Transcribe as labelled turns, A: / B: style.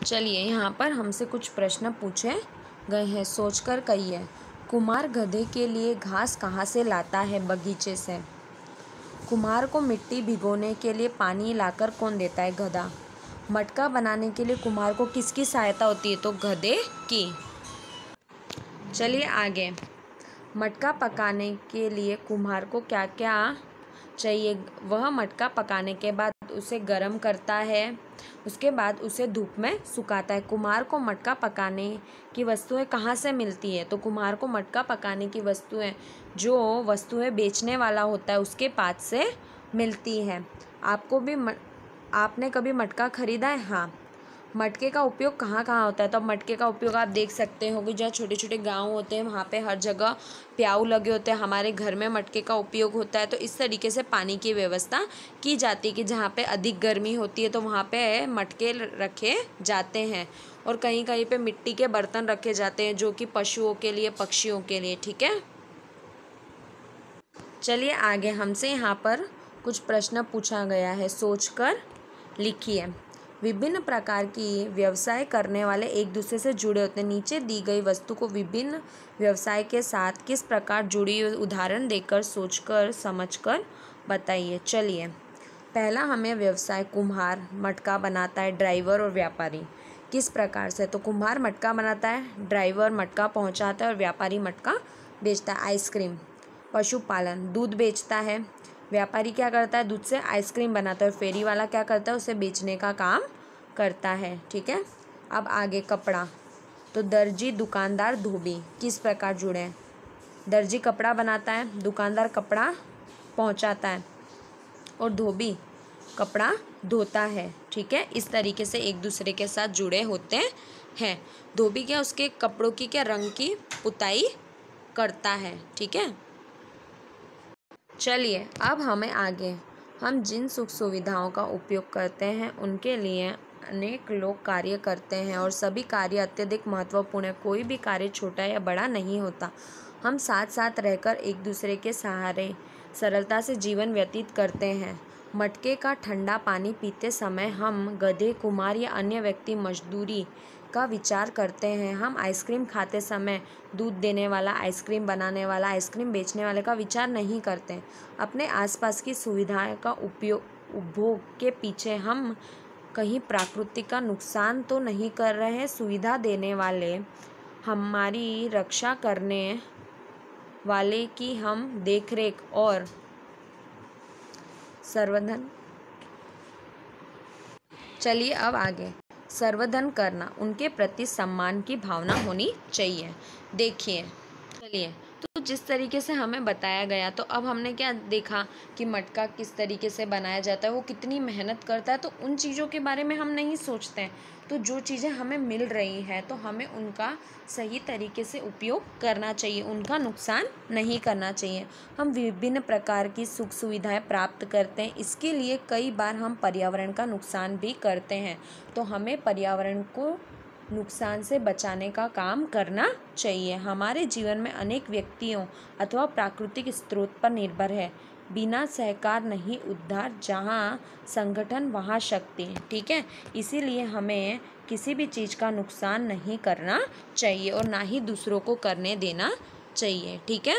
A: चलिए यहाँ पर हमसे कुछ प्रश्न पूछे गए हैं, सोचकर कहिए। कुम्हार गधे के लिए घास कहाँ से लाता है? बगीचे से। कुम्हार को मिट्टी भिगोने के लिए पानी लाकर कौन देता है? गधा। मटका बनाने के लिए कुम्हार को किसकी सहायता होती है? तो गधे की। चलिए आगे। मटका पकाने के लिए कुम्हार को क्या क्या चाहिए? वह मटका पकाने के बाद उसे गर्म करता है, उसके बाद उसे धूप में सुखाता है। कुम्हार को मटका पकाने की वस्तुएं कहाँ से मिलती है? तो कुम्हार को मटका पकाने की जो वस्तुएं बेचने वाला होता है उसके पास से मिलती है। आपने कभी मटका खरीदा है? हाँ। मटके का उपयोग कहाँ कहाँ होता है? तो अब मटके का उपयोग आप देख सकते हो कि जहाँ छोटे छोटे गांव होते हैं वहाँ पे हर जगह प्याऊ लगे होते हैं। हमारे घर में मटके का उपयोग होता है। तो इस तरीके से पानी की व्यवस्था की जाती है कि जहाँ पे अधिक गर्मी होती है तो वहाँ पे मटके रखे जाते हैं, और कहीं कहीं पे मिट्टी के बर्तन रखे जाते हैं जो कि पशुओं के लिए, पक्षियों के लिए। ठीक है, चलिए आगे। हमसे यहाँ पर कुछ प्रश्न पूछा गया है, सोचकर लिखिए। विभिन्न प्रकार की व्यवसाय करने वाले एक दूसरे से जुड़े होते हैं। नीचे दी गई वस्तु को विभिन्न व्यवसाय के साथ किस प्रकार जुड़ी उदाहरण देकर सोचकर समझकर बताइए। चलिए, पहला हमें व्यवसाय, कुम्हार मटका बनाता है, ड्राइवर और व्यापारी। किस प्रकार से? तो कुम्हार मटका बनाता है, ड्राइवर मटका पहुंचाता है और व्यापारी मटका बेचता है। आइसक्रीम। पशुपालन, दूध बेचता है। व्यापारी क्या करता है? दूध से आइसक्रीम बनाता है। और फेरी वाला क्या करता है? उसे बेचने का काम करता है। ठीक है, अब आगे। कपड़ा, तो दर्जी, दुकानदार, धोबी किस प्रकार जुड़े हैं? दर्जी कपड़ा बनाता है, दुकानदार कपड़ा पहुंचाता है और धोबी कपड़ा धोता है। ठीक है, इस तरीके से एक दूसरे के साथ जुड़े होते हैं। धोबी क्या, उसके कपड़ों की क्या, रंग की पुताई करता है। ठीक है, चलिए अब हमें आगे। हम जिन सुख सुविधाओं का उपयोग करते हैं उनके लिए अनेक लोग कार्य करते हैं और सभी कार्य अत्यधिक महत्वपूर्ण है। कोई भी कार्य छोटा या बड़ा नहीं होता। हम साथ साथ रहकर एक दूसरे के सहारे सरलता से जीवन व्यतीत करते हैं। मटके का ठंडा पानी पीते समय हम गधे, कुम्हार या अन्य व्यक्ति मजदूरी का विचार करते हैं। हम आइसक्रीम खाते समय दूध देने वाला, आइसक्रीम बनाने वाला, आइसक्रीम बेचने वाले का विचार नहीं करते। अपने आसपास की सुविधाएं का उपभोग के पीछे हम कहीं प्रकृति का नुकसान तो नहीं कर रहे हैं। सुविधा देने वाले, हमारी रक्षा करने वाले की हम देखरेख और संवर्धन। चलिए अब आगे। संवर्धन करना, उनके प्रति सम्मान की भावना होनी चाहिए। देखिए, चलिए, तो जिस तरीके से हमें बताया गया, तो अब हमने क्या देखा कि मटका किस तरीके से बनाया जाता है, वो कितनी मेहनत करता है। तो उन चीज़ों के बारे में हम नहीं सोचते हैं। तो जो चीज़ें हमें मिल रही हैं तो हमें उनका सही तरीके से उपयोग करना चाहिए, उनका नुकसान नहीं करना चाहिए। हम विभिन्न प्रकार की सुख सुविधाएं प्राप्त करते हैं, इसके लिए कई बार हम पर्यावरण का नुकसान भी करते हैं। तो हमें पर्यावरण को नुकसान से बचाने का काम करना चाहिए। हमारे जीवन में अनेक व्यक्तियों अथवा प्राकृतिक स्रोत पर निर्भर है। बिना सहकार नहीं उद्धार, जहाँ संगठन वहाँ शक्ति। ठीक है, इसीलिए हमें किसी भी चीज़ का नुकसान नहीं करना चाहिए और ना ही दूसरों को करने देना चाहिए। ठीक है।